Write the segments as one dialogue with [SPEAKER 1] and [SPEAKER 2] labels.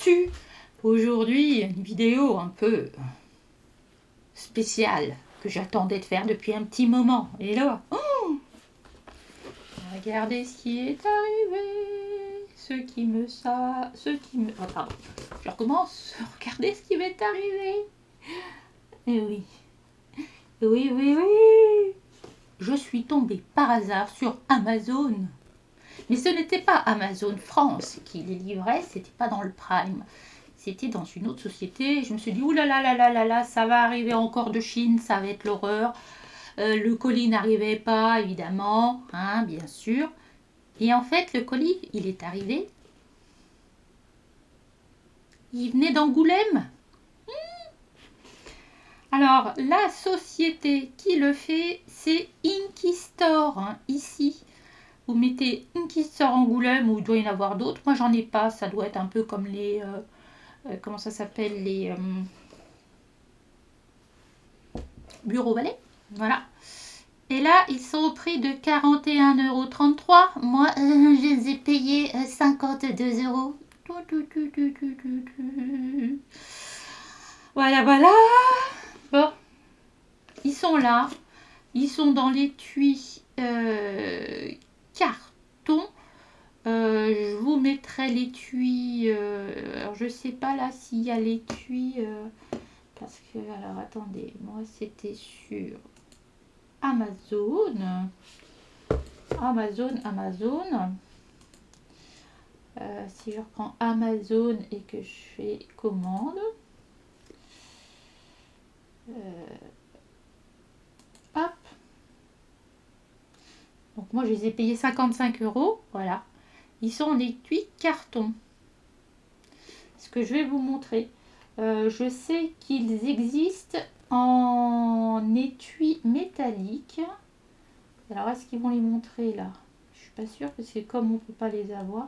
[SPEAKER 1] actu. Aujourd'hui, une vidéo un peu spéciale que j'attendais de faire depuis un petit moment. Et là, regardez ce qui est arrivé. Ceux qui me savent, Oh, pardon, je recommence. Regardez ce qui m'est arrivé. Et oui. Oui, oui, oui. Je suis tombée par hasard sur Amazon. Mais ce n'était pas Amazon France qui les livrait, c'était pas dans le Prime. C'était dans une autre société. Je me suis dit, oulala, là là là là, ça va arriver encore de Chine, ça va être l'horreur. Le colis n'arrivait pas, évidemment, hein, bien sûr. Et en fait, le colis, il est arrivé. Il venait d'Angoulême. Alors, la société qui le fait, c'est Inky Store, hein, ici. Vous mettez Inky Store Angoulême, ou il doit y en avoir d'autres. Moi, j'en ai pas. Ça doit être un peu comme les... comment ça s'appelle, les Bureau Valet. Voilà. Et là, ils sont au prix de 41,33 €. Moi, je les ai payés 52 €. Voilà, voilà. Bon, ils sont là. Ils sont dans l'étui carton. Je vous mettrai l'étui. Alors, je sais pas là s'il y a l'étui. Parce que, alors attendez, moi c'était sur Amazon. Si je reprends Amazon et que je fais commande. Hop. Donc moi je les ai payés 55 €. Voilà. Ils sont en étui carton. Ce que je vais vous montrer. Je sais qu'ils existent en étui métallique. Alors, est-ce qu'ils vont les montrer là? Je suis pas sûre parce que comme on ne peut pas les avoir.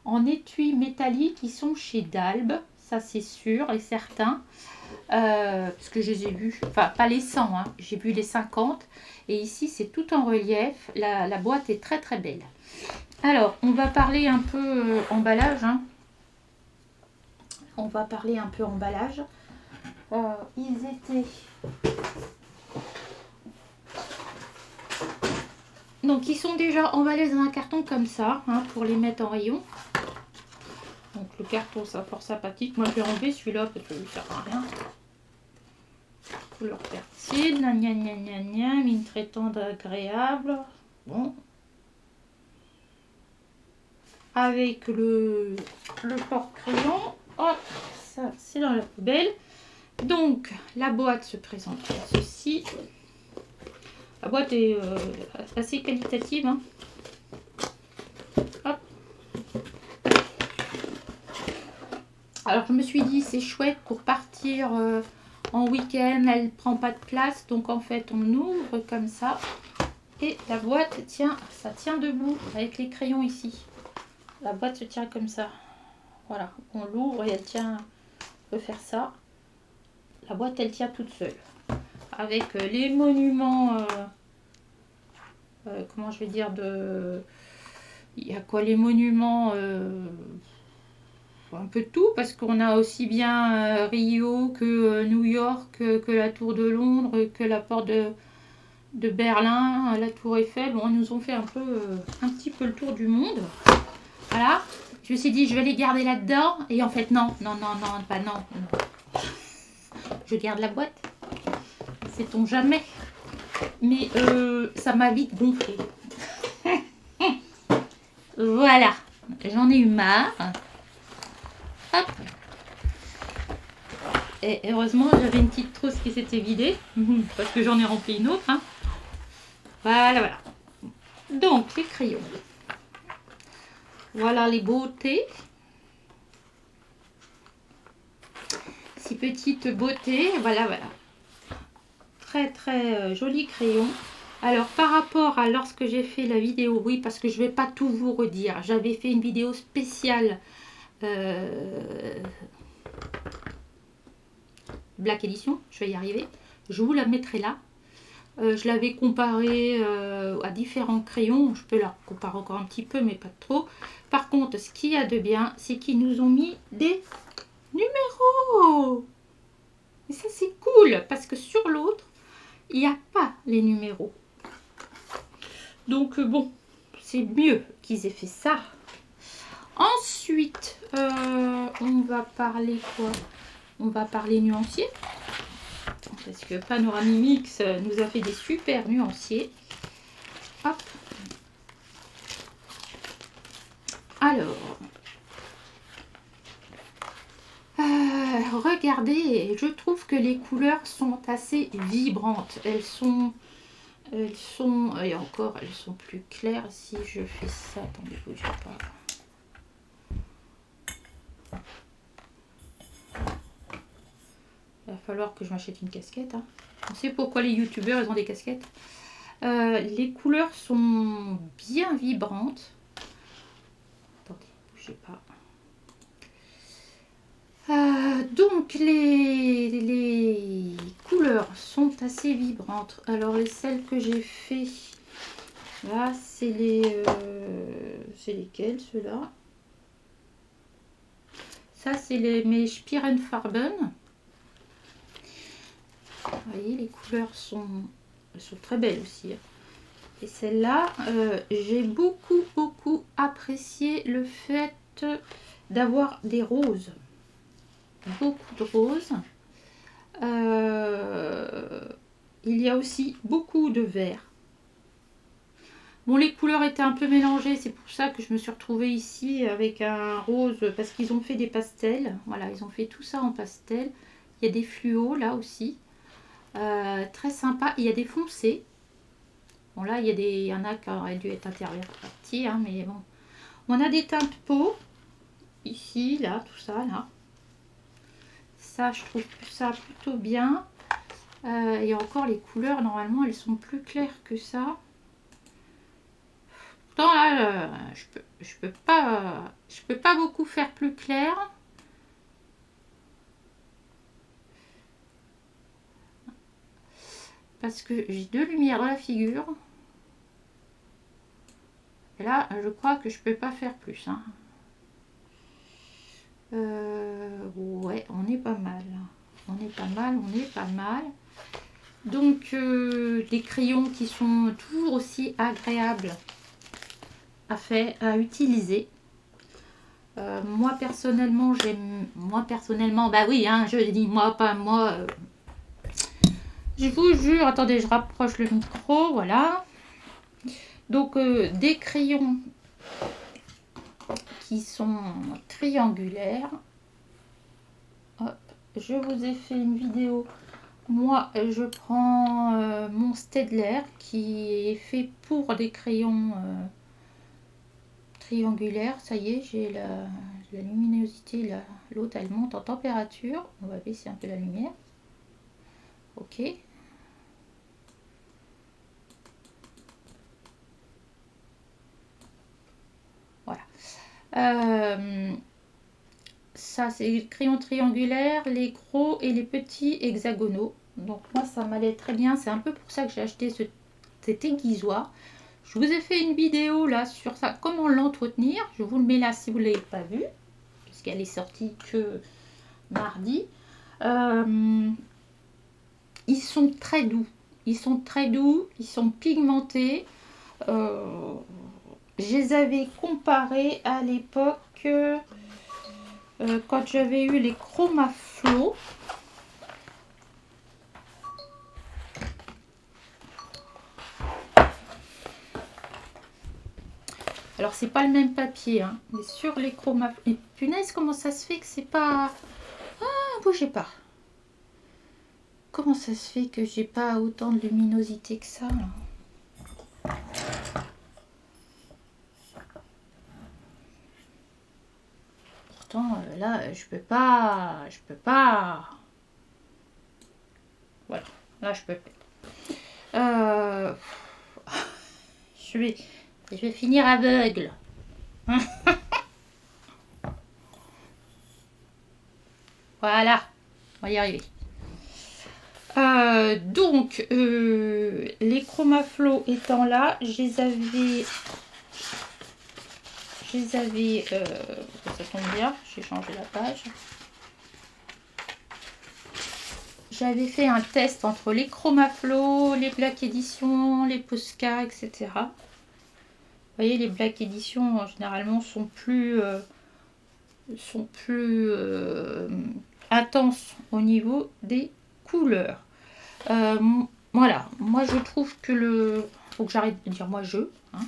[SPEAKER 1] En étui métallique, ils sont chez Dalb. Ça, c'est sûr et certain. Parce que je les ai vus. Enfin, pas les 100, hein. J'ai vu les 50. Et ici, c'est tout en relief. La boîte est très très belle. Alors, on va parler un peu emballage, hein. On va parler un peu emballage. Ils étaient... Donc, ils sont déjà emballés dans un carton comme ça, hein, pour les mettre en rayon. Donc, le carton, ça fort sympathique. Moi, je vais enlever celui-là parce que ça ne sert à rien. Couleur fertile, gna gna gna gna gna, mine très tendre, agréable. Bon. Avec le porte-crayon. Hop, ça, c'est dans la poubelle. Donc, la boîte se présente comme ceci. La boîte est assez qualitative, hein. Hop. Alors, je me suis dit, c'est chouette pour partir en week-end. Elle ne prend pas de place. Donc, en fait, on ouvre comme ça. Et la boîte tient, ça tient debout avec les crayons ici. La boîte se tient comme ça. Voilà, on l'ouvre et elle tient. On peut faire ça. La boîte, elle tient toute seule. Avec les monuments, comment je vais dire, il y a quoi, les monuments, un peu de tout, parce qu'on a aussi bien Rio que New York, que la Tour de Londres, que la porte de Berlin, la Tour Eiffel. Bon, ils nous ont fait un petit peu le tour du monde. Voilà. Je me suis dit, je vais les garder là-dedans. Et en fait, non. Je garde la boîte. Sait-on jamais. Mais ça m'a vite gonflé. Voilà. J'en ai eu marre. Hop. Et heureusement, j'avais une petite trousse qui s'était vidée. Parce que j'en ai rempli une autre. Hein. Voilà, voilà. Donc, les crayons. Voilà les beautés. Ces petites beautés. Voilà, voilà. Très, très joli crayon. Alors, par rapport à lorsque j'ai fait la vidéo, oui, parce que je ne vais pas tout vous redire. J'avais fait une vidéo spéciale Black Edition. Je vais y arriver. Je vous la mettrai là. Je l'avais comparé à différents crayons. Je peux la comparer encore un petit peu, mais pas trop. Par contre, ce qu'il y a de bien, c'est qu'ils nous ont mis des numéros. Et ça c'est cool parce que sur l'autre, il n'y a pas les numéros. Donc bon, c'est mieux qu'ils aient fait ça. Ensuite, on va parler quoi? On va parler nuancier. Parce que Panoramimix nous a fait des super nuanciers. Hop. Alors, regardez, je trouve que les couleurs sont assez vibrantes. Elles sont, et encore, elles sont plus claires si je fais ça. Attendez, bougez pas. Il va falloir que je m'achète une casquette. Hein. On sait pourquoi les youtubeurs ils ont des casquettes. Les couleurs sont bien vibrantes. Attendez, bougez pas. Donc les couleurs sont assez vibrantes. Alors les celles que j'ai fait là, c'est lesquelles ceux-là? Ça c'est mes Spirenfarben. Vous voyez, les couleurs sont très belles aussi. Et celle-là, j'ai beaucoup apprécié le fait d'avoir des roses. Beaucoup de roses. Il y a aussi beaucoup de vert. Bon, les couleurs étaient un peu mélangées, c'est pour ça que je me suis retrouvée ici avec un rose, parce qu'ils ont fait des pastels. Voilà, ils ont fait tout ça en pastel. Il y a des fluos là aussi. Très sympa. Il y a des foncés. Bon, là, il y en a qui auraient dû être intervertis, hein, mais bon. On a des teintes peau. Ici, là, tout ça, là. Ça, je trouve ça plutôt bien. Et encore, les couleurs, normalement, elles sont plus claires que ça. Pourtant, là, je peux pas beaucoup faire plus clair. Parce que j'ai deux lumières dans la figure. Et là, je crois que je peux pas faire plus. Hein. Ouais, on est pas mal. On est pas mal. Donc, des crayons qui sont toujours aussi agréables à utiliser. Moi personnellement, bah oui, hein, je dis moi, pas moi. Je vous jure, attendez, je rapproche le micro, voilà. Donc, des crayons qui sont triangulaires. Hop, je vous ai fait une vidéo. Moi, je prends mon Staedtler qui est fait pour des crayons triangulaires. Ça y est, j'ai la luminosité. L'autre, elle monte en température. On va baisser un peu la lumière. Ok. Voilà. Ça, c'est les crayons triangulaires, les gros et les petits hexagonaux. Donc moi, ça m'allait très bien. C'est un peu pour ça que j'ai acheté cet aiguisoir. Je vous ai fait une vidéo là sur ça, comment l'entretenir. Je vous le mets là si vous ne l'avez pas vu, puisqu'elle est sortie que mardi. Ils sont très doux. Ils sont pigmentés. Je les avais comparés à l'époque quand j'avais eu les Chromaflow. Alors c'est pas le même papier, hein, mais sur les Chromaflow. Et punaise, comment ça se fait que c'est pas... Ah, bougez pas. Comment ça se fait que j'ai pas autant de luminosité que ça là? Pourtant là je peux pas. Voilà, là je peux pas. Je vais finir aveugle. Voilà, on va y arriver. Donc, les Chromaflow étant là, je les avais, ça tombe bien, j'ai changé la page. j'avais fait un test entre les Chromaflow, les Black Edition, les Posca, etc. Vous voyez, les Black Edition généralement sont plus intenses au niveau des couleurs. Voilà, moi je trouve que faut que j'arrête de dire moi hein.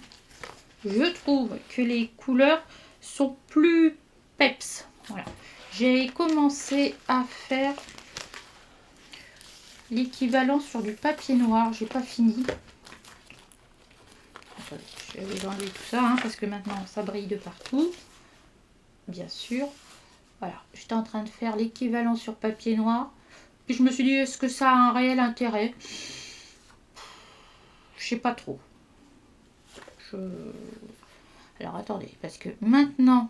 [SPEAKER 1] Je trouve que les couleurs sont plus peps. Voilà. J'ai commencé à faire l'équivalent sur du papier noir. J'ai pas fini. Attendez, je vais enlever tout ça parce que maintenant ça brille de partout. Bien sûr. Voilà, j'étais en train de faire l'équivalent sur papier noir. Puis je me suis dit, est-ce que ça a un réel intérêt? Je sais pas trop. Alors attendez, parce que maintenant,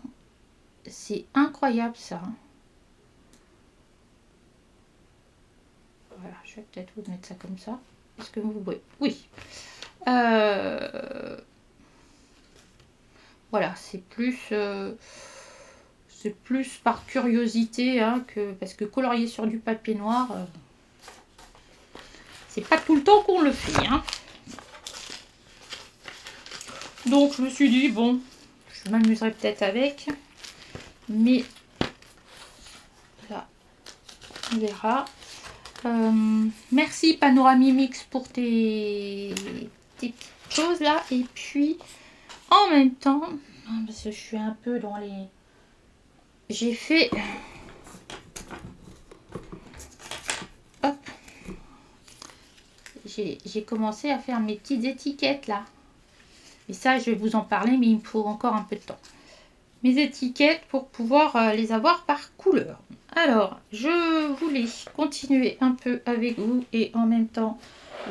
[SPEAKER 1] c'est incroyable ça. Voilà, je vais peut-être vous mettre ça comme ça. Est-ce que vous voyez? Oui. Voilà, c'est plus par curiosité que parce que colorier sur du papier noir, c'est pas tout le temps qu'on le fait. Donc je me suis dit bon, je m'amuserai peut-être avec, mais là, on verra. Merci Panoramimix pour tes petites choses là, et puis en même temps, parce que je suis un peu dans les... J'ai fait... Hop. J'ai commencé à faire mes petites étiquettes là. Et ça, je vais vous en parler, mais il me faut encore un peu de temps. Mes étiquettes pour pouvoir les avoir par couleur. Alors, je voulais continuer un peu avec vous et en même temps,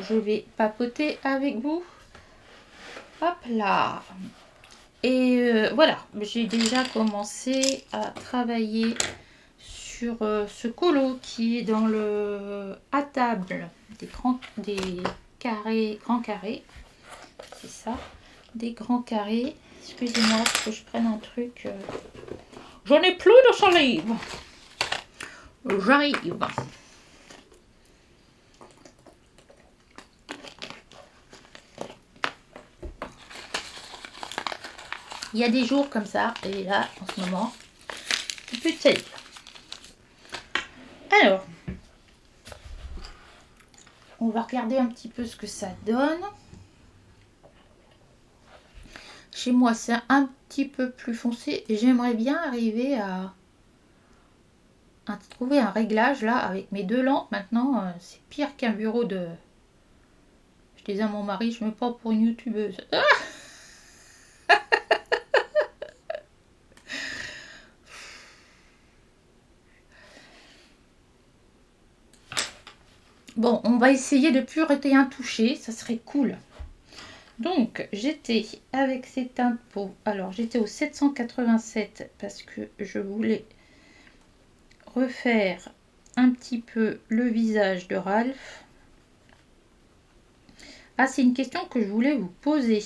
[SPEAKER 1] je vais papoter avec vous. Hop là. Et voilà, j'ai déjà commencé à travailler sur ce colo qui est dans le à table des carrés, grands carrés. C'est ça, des grands carrés. Excusez-moi que je prenne un truc. J'en ai plus de salive. J'arrive. Il y a des jours comme ça, et là, en ce moment, c'est plus de salive. Alors, on va regarder un petit peu ce que ça donne. Chez moi, c'est un petit peu plus foncé et j'aimerais bien arriver à trouver un réglage là avec mes deux lampes. Maintenant, c'est pire qu'un bureau de... Je disais à mon mari, je me prends pour une youtubeuse. Ah, bon, on va essayer de plus rester intouché, ça serait cool. Donc, j'étais avec ces teintes pour... Alors, j'étais au 787 parce que je voulais refaire un petit peu le visage de Ralph. Ah, c'est une question que je voulais vous poser.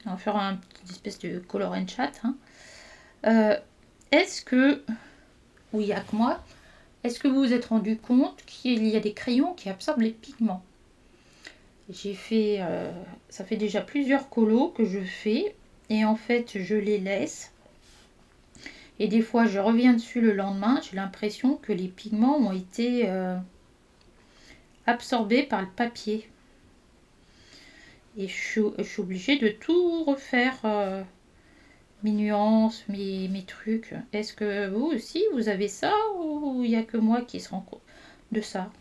[SPEAKER 1] On va faire une petite espèce de color and chat. Est-ce que, ou il n'y a que moi, est-ce que vous vous êtes rendu compte qu'il y a des crayons qui absorbent les pigments? J'ai fait, ça fait déjà plusieurs colos que je fais et en fait je les laisse. Et des fois je reviens dessus le lendemain, j'ai l'impression que les pigments ont été absorbés par le papier. Et je suis obligée de tout refaire, mes nuances, mes trucs. Est-ce que vous aussi vous avez ça ou il n'y a que moi qui se rend compte de ça?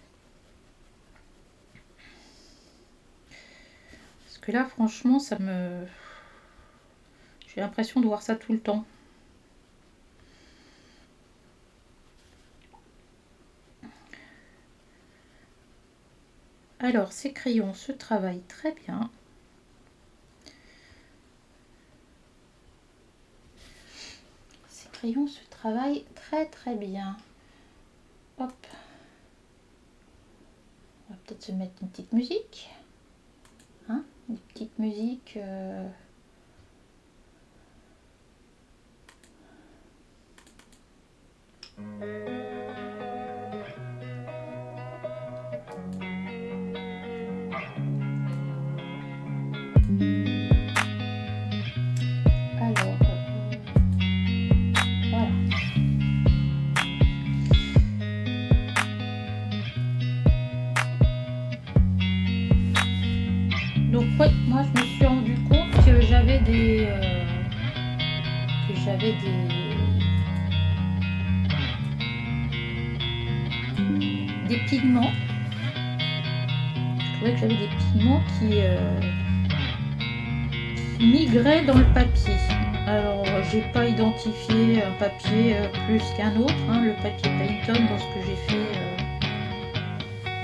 [SPEAKER 1] Parce que là franchement ça me... J'ai l'impression de voir ça tout le temps. Alors ces crayons se travaillent très bien. Ces crayons se travaillent très très bien. Hop. On va peut-être se mettre une petite musique. Une petite musique. des pigments. Je trouvais que j'avais des pigments qui migraient dans le papier. Alors, j'ai pas identifié un papier plus qu'un autre, hein, le papier Payton dans ce que j'ai fait.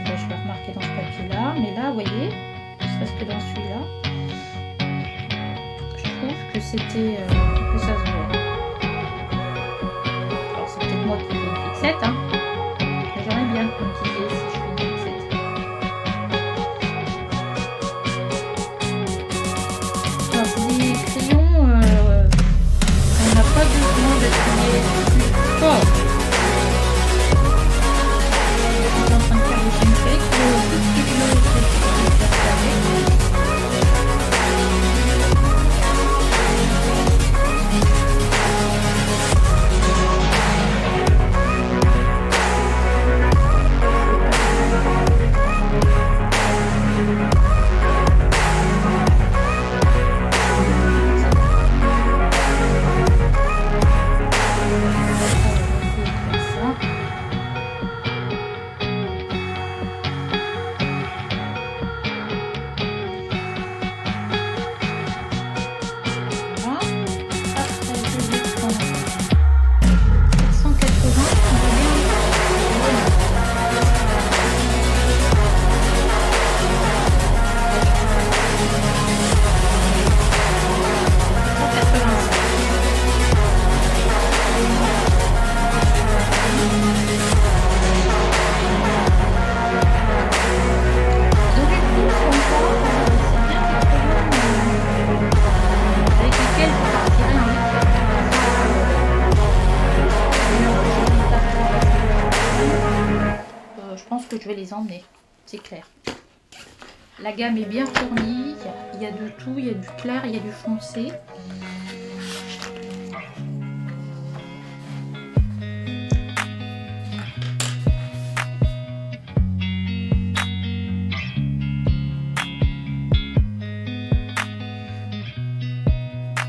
[SPEAKER 1] Je vais remarquer dans ce papier-là, mais là, vous voyez, ne serait-ce que dans celui-là, je trouve que c'était que ça se voit. Alors, c'est peut-être moi qui fais une fixette, hein. J'aimerais bien me dire si je fais une fixette. Alors, les crayons, on n'a pas besoin d'être plus fort. Je suis en train de faire des pancakes, je vais les emmener, c'est clair. La gamme est bien fournie, il y a de tout, il y a du clair, il y a du foncé.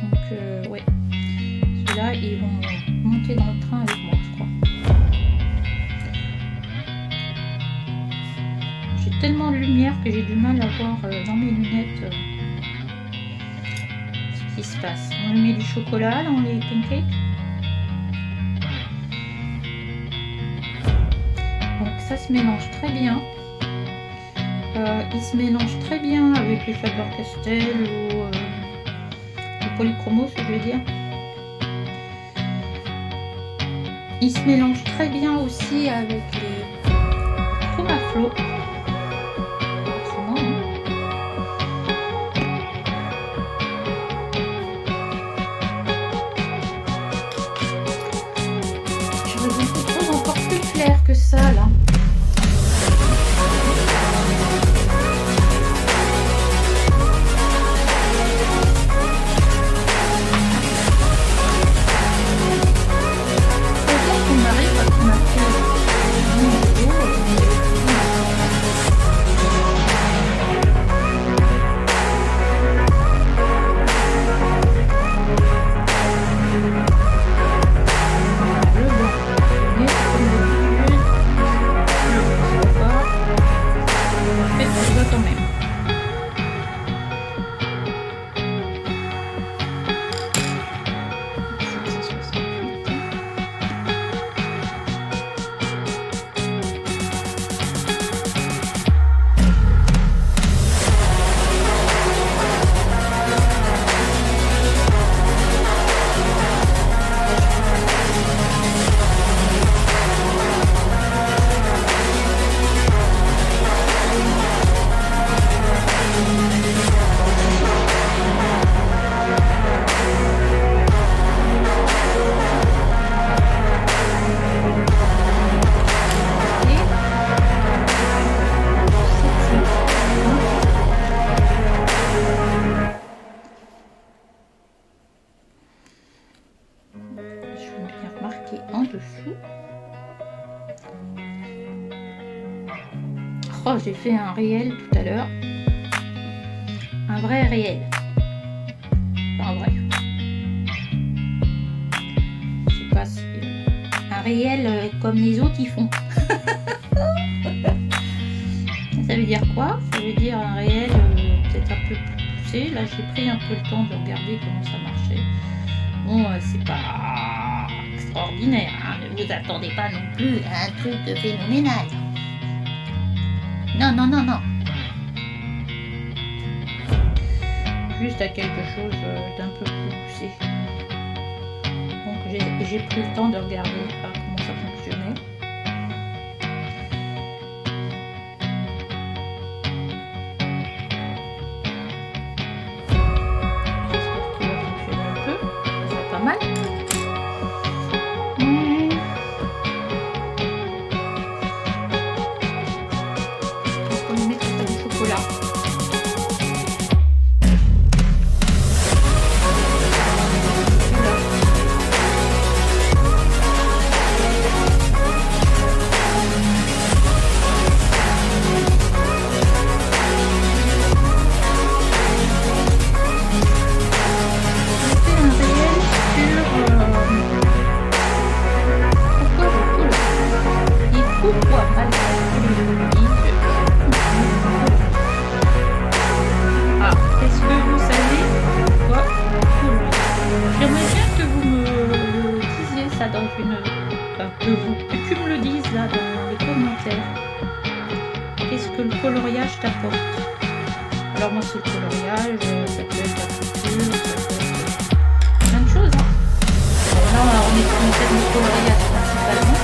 [SPEAKER 1] Donc ouais, ceux-là ils vont monter dans le train avec moi, je crois. Tellement de lumière que j'ai du mal à voir dans mes lunettes ce qui se passe. On met du chocolat dans les pancakes. Donc ça se mélange très bien. Il se mélange très bien avec les Faber-Castell ou le polychromos, je veux dire. Il se mélange très bien aussi avec les Chromaflo. Que ça là. On arrive à marquer Oh, j'ai fait un réel tout à l'heure. Un vrai réel. Enfin, vrai. Je sais pas si... un réel comme les autres ils font. dire quoi? Ça veut dire un réel peut-être un peu plus poussé. Là, j'ai pris un peu le temps de regarder comment ça marchait. Bon, c'est pas extraordinaire, hein. Ne vous attendez pas non plus à un truc phénoménal. Non, non, non, non. Juste à quelque chose d'un peu plus poussé. Donc j'ai pris le temps de regarder comment ça fonctionnait. J'espère qu'il va fonctionner un peu. Ça serait pas mal. Est-ce qu'on lui met ça du chocolat? Coloriage t'apporte. Alors moi c'est le coloriage, ça peut être la couture, ça peut être plein de choses. Hein. Alors là on est sur une thème de coloriage principalement.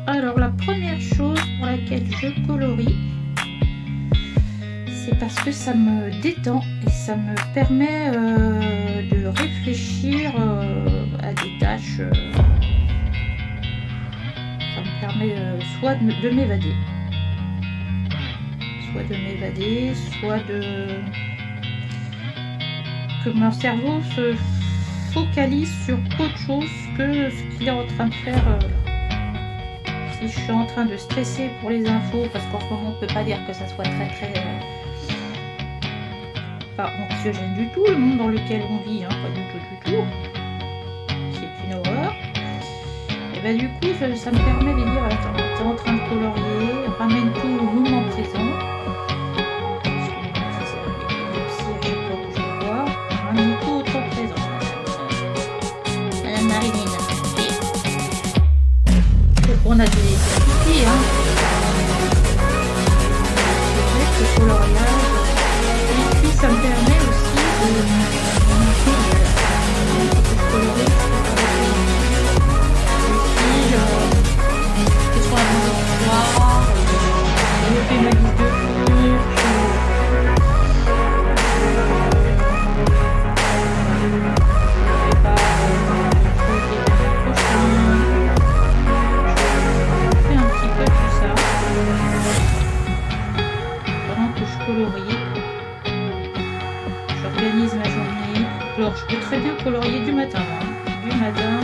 [SPEAKER 1] Alors la première chose pour laquelle je colorie, c'est parce que ça me détend et ça me permet de réfléchir à des tâches. Ça me permet soit de m'évader, soit que mon cerveau se focalise sur autre chose que ce qu'il est en train de faire. Si je suis en train de stresser pour les infos, parce qu'en ce moment on ne peut pas dire que ça soit très pas anxiogène du tout, le monde dans lequel on vit, hein, pas du tout. C'est une horreur. Et ben du coup ça me permet de dire attends, t'es en train de colorier, ramène tout au moment présent. Ramène tout au temps présent. Madame Marilyn. On a des outils, hein. Le coloriage. Et puis ça me permet aussi de colorer que ce soit un soir, développer ma liste de courses, j'organise ma journée. Alors je peux très bien colorier du matin. Hein. Du matin.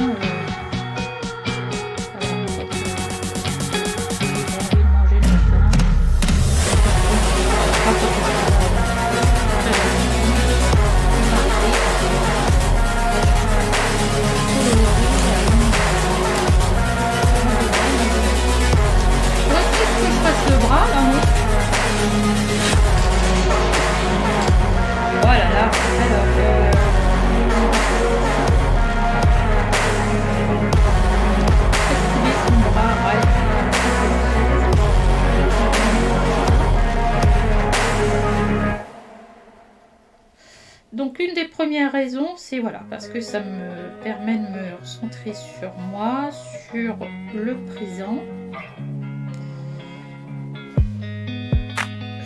[SPEAKER 1] Donc une des premières raisons, c'est voilà, parce que ça me permet de me recentrer sur moi, sur le présent.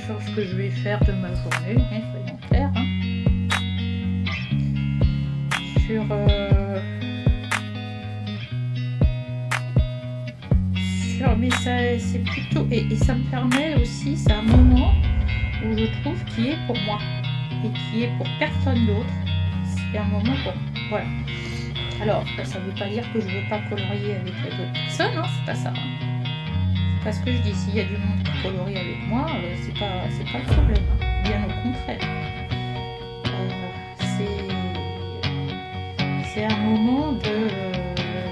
[SPEAKER 1] sur ce que je vais faire de ma journée, hein, soyons clairs. Hein. Mais ça, c'est plutôt... Et ça me permet aussi, c'est un moment où je trouve qui est pour moi et qui est pour personne d'autre. C'est un moment pour... Voilà. Alors, ça ne veut pas dire que je ne veux pas colorier avec les autres personnes, hein, c'est pas ça. Hein. C'est pas ce que je dis. S'il y a du monde qui colorie avec moi, c'est pas le problème. Hein. Bien au contraire. C'est un moment de...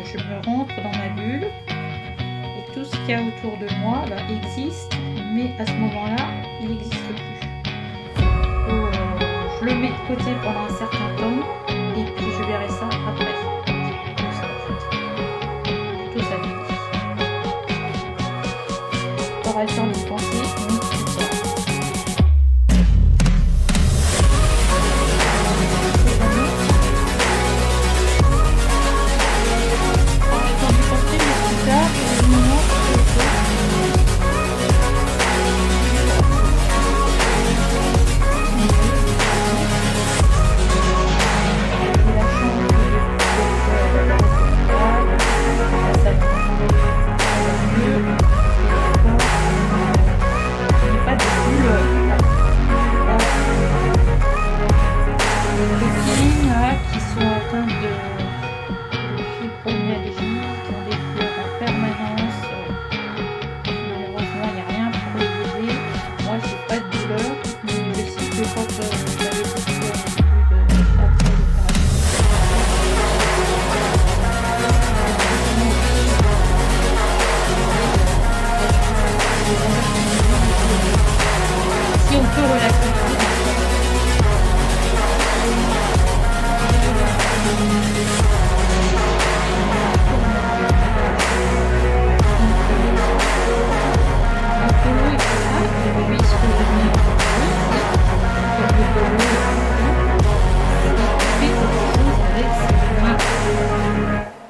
[SPEAKER 1] je me rentre dans ma bulle et tout ce qu'il y a autour de moi existe, mais à ce moment-là, il n'existe plus. Je le mets de côté pendant un certain temps et puis je verrai ça après. Tout ça, en fait. Tout ça. Tu auras le temps de penser, mais tout ça.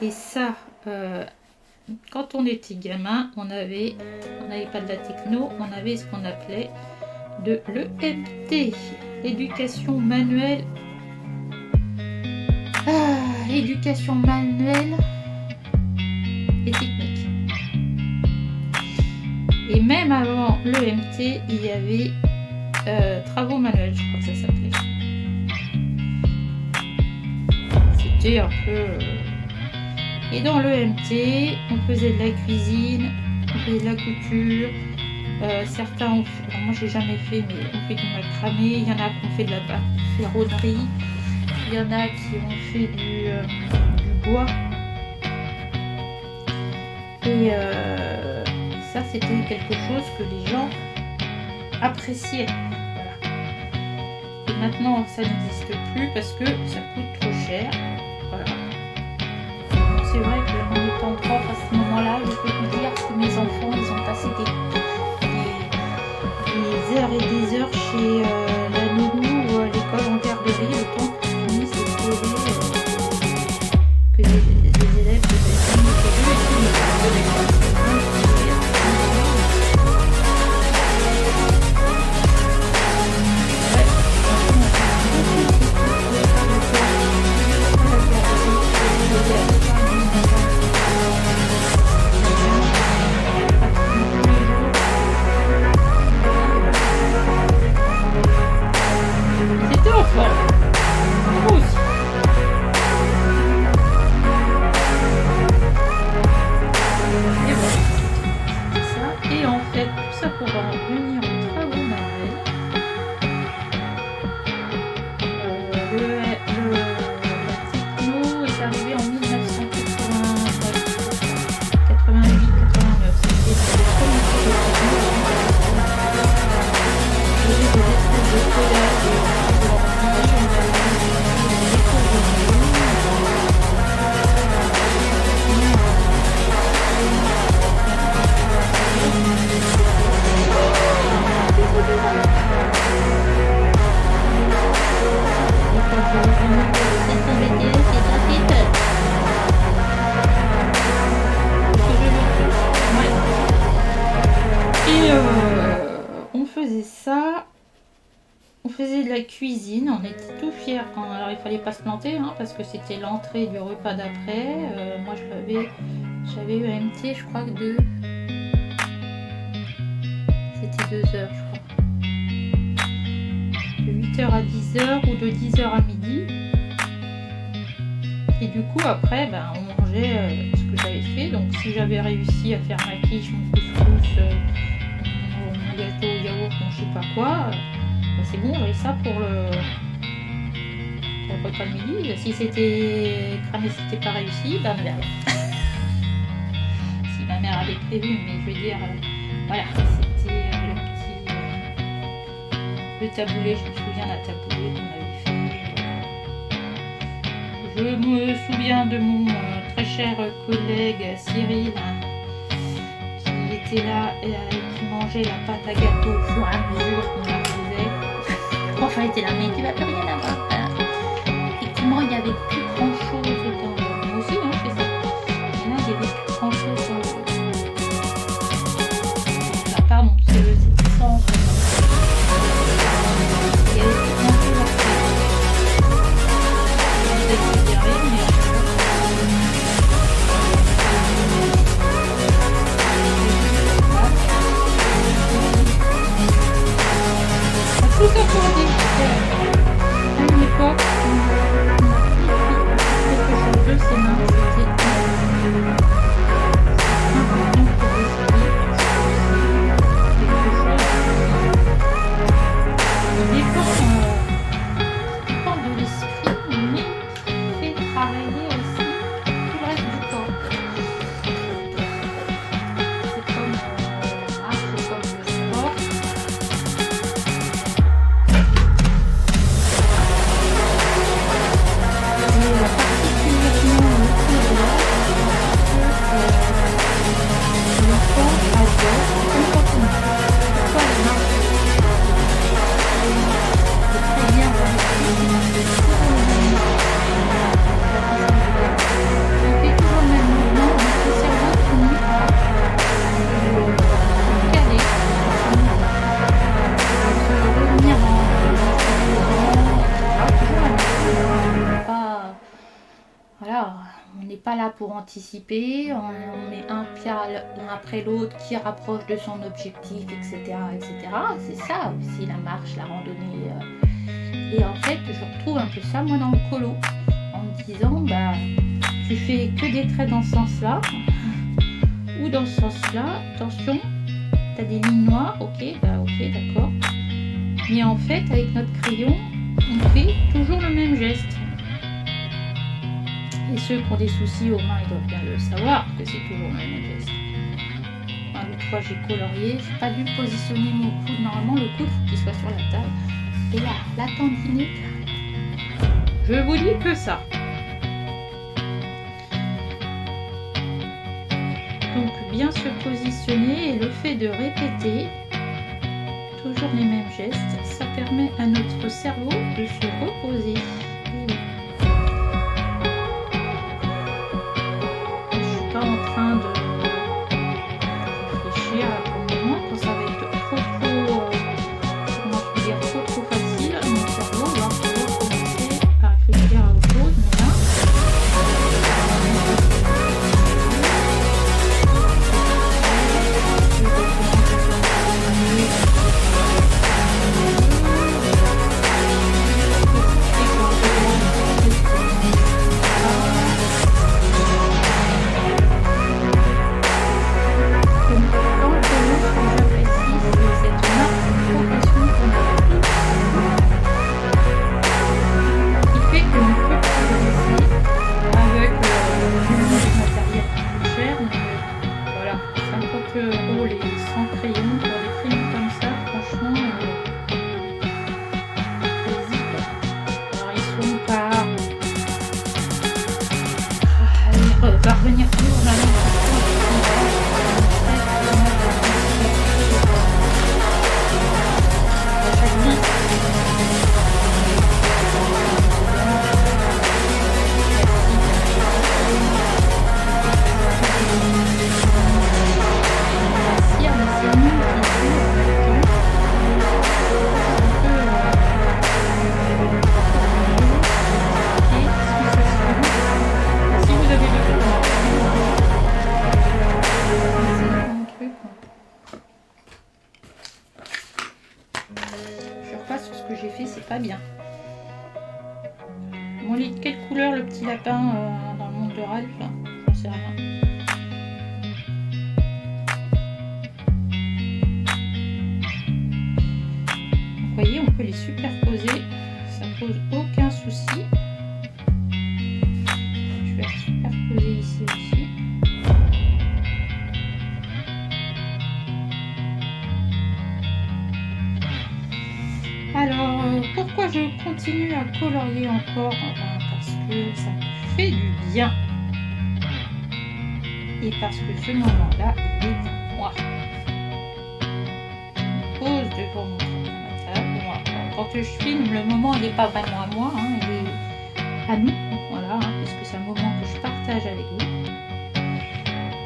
[SPEAKER 1] Et ça, quand on était gamin, on n'avait pas de la techno, on avait ce qu'on appelait de l'EMT, l'éducation manuelle. Éducation manuelle et technique. Et même avant l'EMT, il y avait travaux manuels, je crois que ça s'appelait. C'était un peu... Et dans l'EMT, on faisait de la cuisine, on faisait de la couture. Certains ont fait... Alors moi, j'ai jamais fait, mais on fait du macramé. Il y en a qui ont fait de la ferronnerie. Il y en a qui ont fait du bois. Et ça, c'était quelque chose que les gens appréciaient. Voilà. Et maintenant, ça n'existe plus parce que ça coûte trop cher. Voilà. C'est vrai qu'en étant prof à ce moment-là, je peux vous dire que mes enfants, ils ont passé des heures et des heures chez la nounou ou à l'école en garderie, le temps qu'ils finissent de poser que les élèves de c'était en forme. Moi aussi. Et voilà. Ça. Et en fait, tout ça pour en revenir aux travaux manuels. La techno est arrivée en 1988-89. C'était sur les premiers cours de techno. J'ai des espèces de collègues de l'organisation de la ça, on faisait de la cuisine, on était tout fiers quand. Alors il fallait pas se planter hein, parce que c'était l'entrée du repas d'après. Moi j'avais eu un MT, je crois que c'était 2 heures, je crois. De 8h à 10h ou de 10h à midi. Et du coup après on mangeait ce que j'avais fait. Donc si j'avais réussi à faire ma quiche, mon couscous, mon gâteau au yaourt, mon je sais pas quoi, c'est bon, j'avais ça pour le repas de midi. Si c'était cramé, c'était pas réussi, merde. Si ma mère avait prévu, mais je veux dire, voilà, c'était le taboulé, je me souviens d'un taboulé qu'on avait fait. Je me souviens de mon très cher collègue Cyril qui était là et qui mangeait la pâte à gâteau au fur et à mesure qu'on la faisait. Enfin, il était là, mais tu vas plus rien avoir. Effectivement, il n'y avait plus grand chose dans le. Moi aussi, hein, je fais ça. Mais là, il n'y avait plus grand chose dans le. Ah, pardon, c'est le sens. Il y avait plus grand chose à faire. Tout ça pour dire qu'à une époque, on a quelque chose de ses mains, c'était important pour essayer quelque chose. Il dépend de l'esprit, mais fait travailler aussi tout le reste du corps. C'est comme marche, c'est comme le sport. On n'est pas là pour anticiper, on met un pied l'un après l'autre qui rapproche de son objectif, etc. etc. C'est ça aussi la marche, la randonnée. Et en fait, je retrouve un peu ça moi dans le colo, en me disant, tu fais que des traits dans ce sens-là, ou dans ce sens-là, attention, tu as des lignes noires, ok, d'accord. Mais en fait, avec notre crayon, on fait toujours le même geste. Et ceux qui ont des soucis aux mains, ils doivent bien le savoir, que c'est toujours le même geste. L'autre fois, j'ai colorié, j'ai pas dû positionner mon coude. Normalement, le coude, il faut qu'il soit sur la table. Et là, la tendinite, je vous dis que ça. Donc, bien se positionner et le fait de répéter toujours les mêmes gestes, ça permet à notre cerveau de se reposer. En train de réfléchir pour le moment quand ça va être trop facile, mon cerveau va pouvoir commencer à réfléchir à autre chose, mais là j'ai fait, c'est pas bien. Bon, il est de quelle couleur le petit lapin dans le monde de Ralph? J'en sais rien. Vous voyez, on peut les superposer, ça pose aucun souci. Je vais superposer ici aussi. Alors, pourquoi je continue à colorier encore? Parce que ça me fait du bien. Et parce que ce moment-là, il est à moi. Je pose devant mon table. Quand je filme, le moment n'est pas vraiment à moi, hein, il est à nous. Voilà, hein, puisque c'est un moment que je partage avec vous.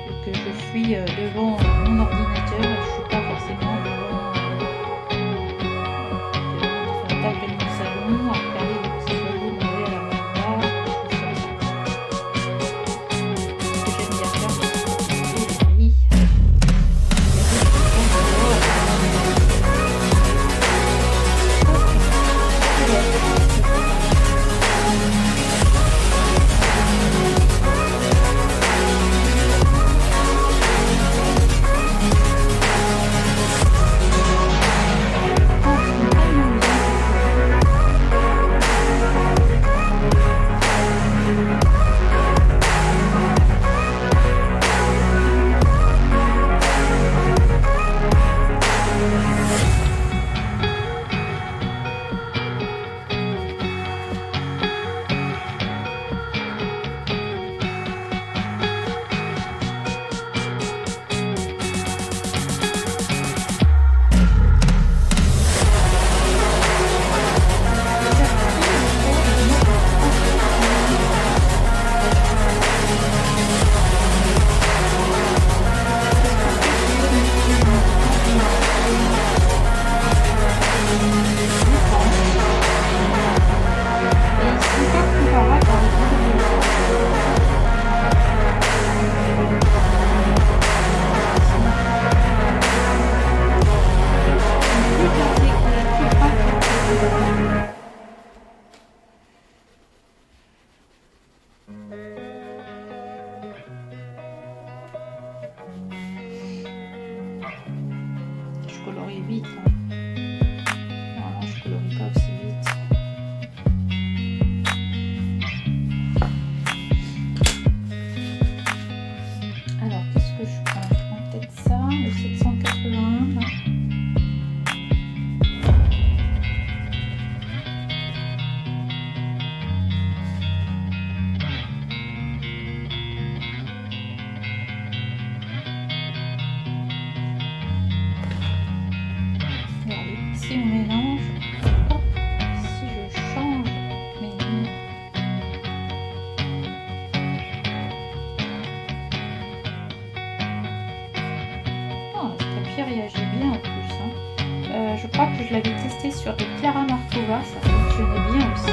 [SPEAKER 1] Et que je suis devant mon ordinateur et je ne suis pas forcément devant la table de mon salon à regarder les petits oiseaux manger à la main. Ce que j'aime bien faire, c'est que oui. Je colorie vite. Hein. Non, je colorie pas aussi vite. Alors, qu'est-ce que je prends? Je prends peut-être ça, le 781. Là. Si on mélange, hop, si je change mes lignes, oh, ce papier réagit bien en plus. Hein. Je crois que je l'avais testé sur des Clara Markova, ça fonctionnait bien aussi.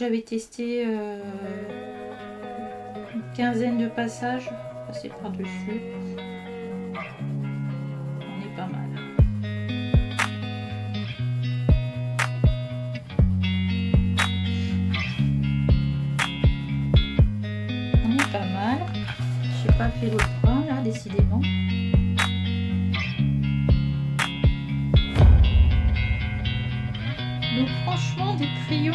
[SPEAKER 1] j'avais testé une quinzaine de passages, passer par-dessus. On est pas mal. On est pas mal. J'ai pas fait l'autre bras là, décidément. Donc franchement des crayons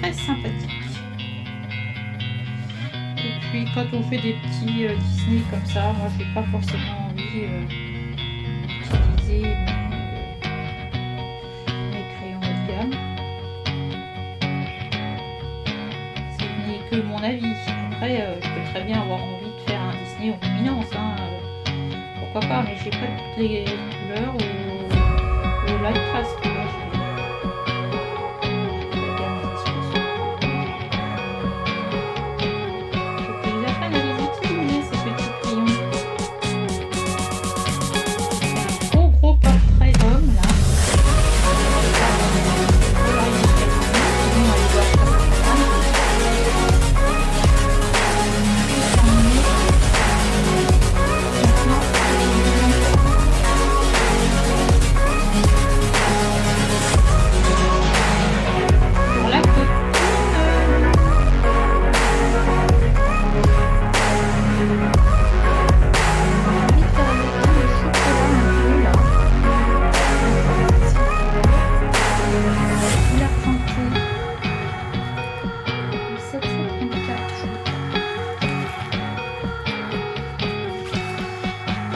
[SPEAKER 1] très sympathiques. Et puis quand on fait des petits Disney comme ça, moi j'ai pas forcément envie d'utiliser mes crayons haut de gamme. Ce n'est que mon avis. Après je peux très bien avoir envie de faire un Disney en luminance, hein, pourquoi pas, mais j'ai pas toutes les couleurs ou light trace.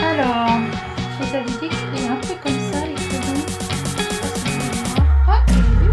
[SPEAKER 1] Alors, je vous avais dit que c'était un peu comme ça les crayons. Ah, j'ai vu.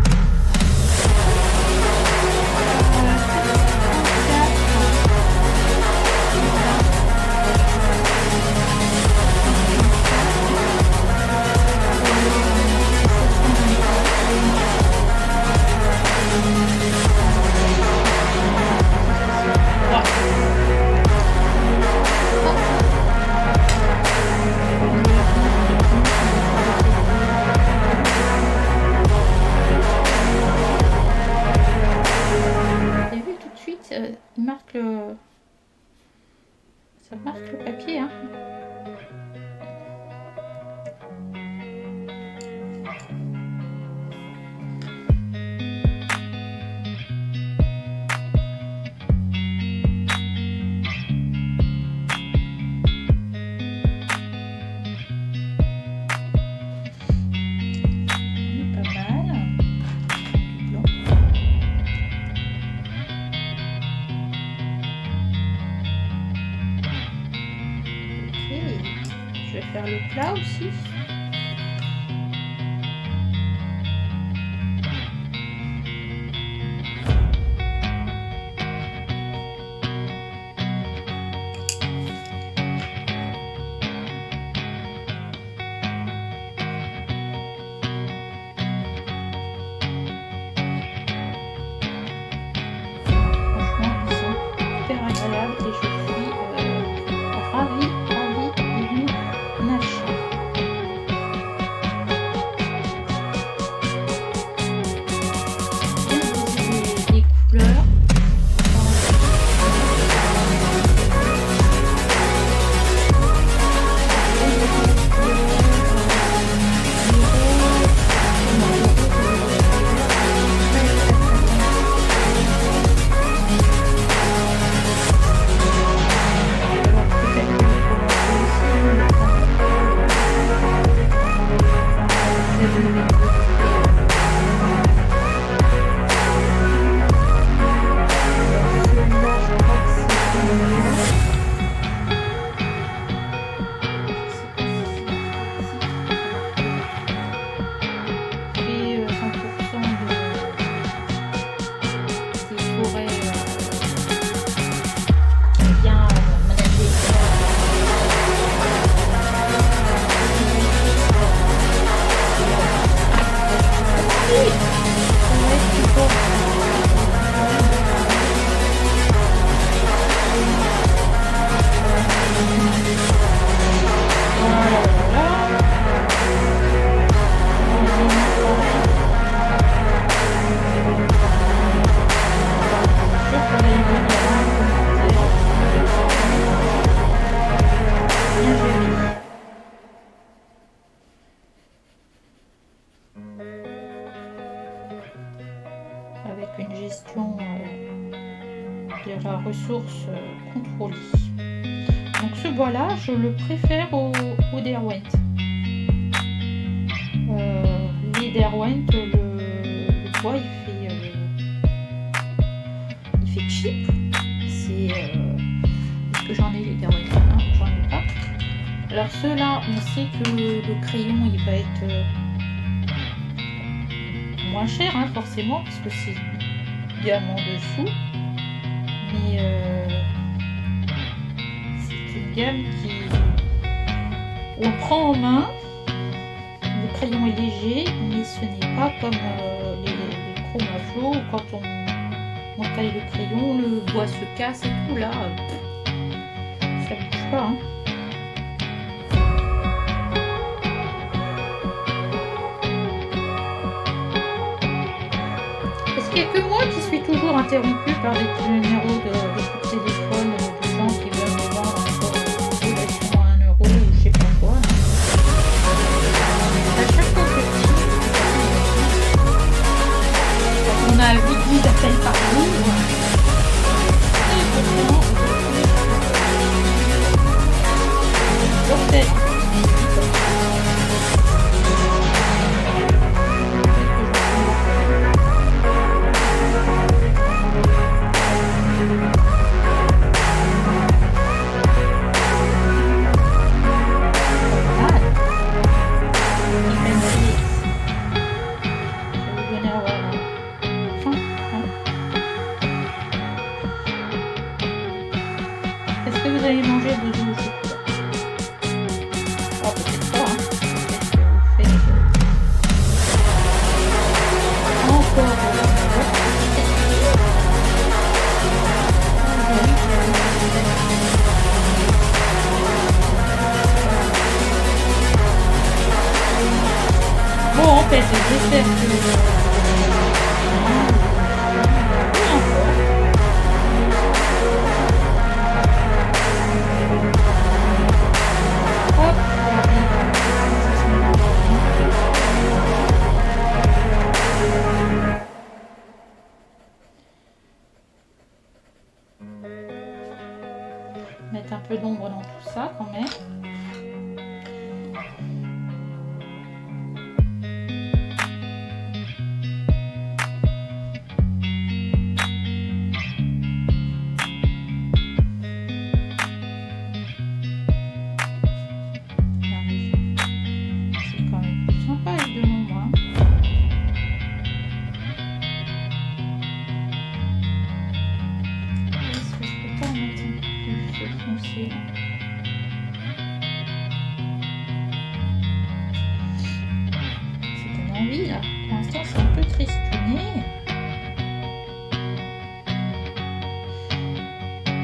[SPEAKER 1] Il marque le... Ça marque le papier, hein. Je vais faire le plat aussi. Franchement, ils sont hyper agréables et je suis ravie. une gestion de la ressource contrôlée. Donc ce bois-là, je le préfère au Derwent. Les Derwent, le bois il fait cheap. C'est parce que j'en ai les Derwent, hein, j'en ai pas. Alors ceux-là, on sait que le crayon il va être moins cher, hein, forcément, parce que c'est gamme en dessous. Mais c'est une gamme on prend en main. Le crayon est léger, mais ce n'est pas comme les Chromaflow où quand on taille le crayon, le bois se casse et tout. Là, ça ne bouge pas. Hein. Est-ce qu'il n'y a que moi qui suis toujours interrompue par des numéros de coups de téléphone de gens qui veulent me vendre encore une relation à 1 euro ou je sais pas quoi. À chaque fois que on a 8 appels par jour, est-ce que vous allez manger de nouveau? Oh, peut-être pas, hein. Peut-être que vous faites encore bon, en fait, j'espère que mettre un peu d'ombre dans tout ça quand même. C'est quand même plus sympa avec de l'ombre. Hein. Est-ce que je peux pas mettre un peu plus foncé là? C'est une envie là. Pour l'instant c'est un peu tristouné.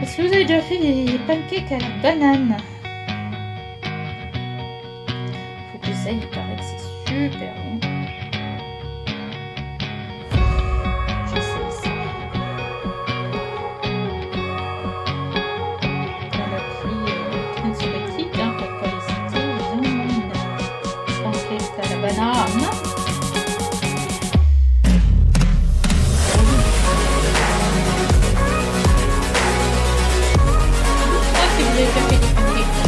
[SPEAKER 1] Est-ce que vous avez déjà fait des pancakes à la banane? Faut que j'essaye, il paraît que c'est super bon. J'essaye ça. On a pris Transelectric, hein, pour pas les citer. Ils ont une pancake à la banane. Si vous avez déjà fait des pancakes.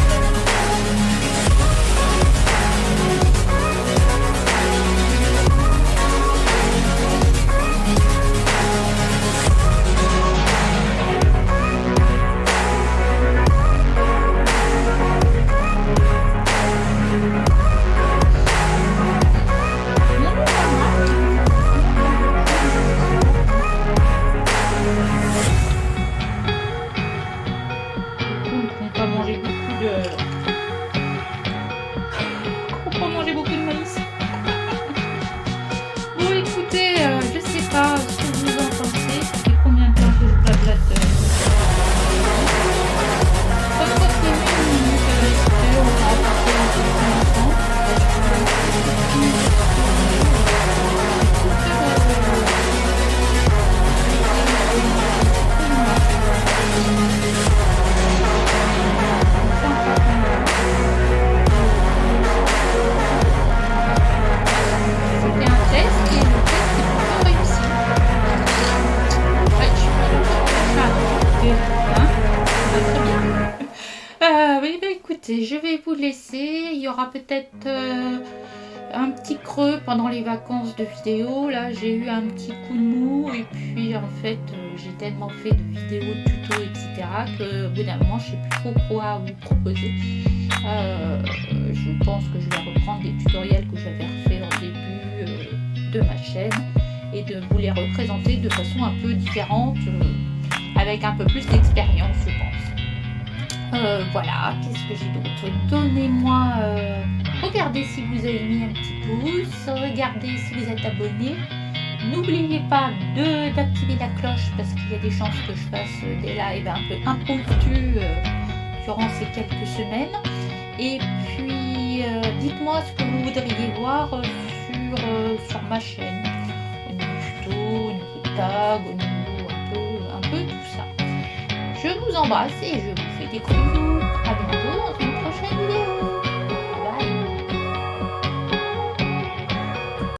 [SPEAKER 1] je vais vous laisser. Il y aura peut-être un petit creux pendant les vacances de vidéos. Là, j'ai eu un petit coup de mou et puis en fait, j'ai tellement fait de vidéos, de tutos, etc. que au bout d'un moment, je sais plus trop quoi vous proposer. Je pense que je vais reprendre des tutoriels que j'avais refait au début de ma chaîne et de vous les représenter de façon un peu différente, avec un peu plus d'expérience, je pense. Voilà, qu'est-ce que j'ai d'autre? Donnez-moi, regardez si vous avez mis un petit pouce, regardez si vous êtes abonné. N'oubliez pas d'activer la cloche parce qu'il y a des chances que je fasse des lives un peu impromptus durant ces quelques semaines. Et puis, dites-moi ce que vous voudriez voir sur ma chaîne, au niveau tuto, au niveau tag, au niveau un peu tout ça. Je vous embrasse et je vous fais des gros bisous. À bientôt dans une prochaine vidéo.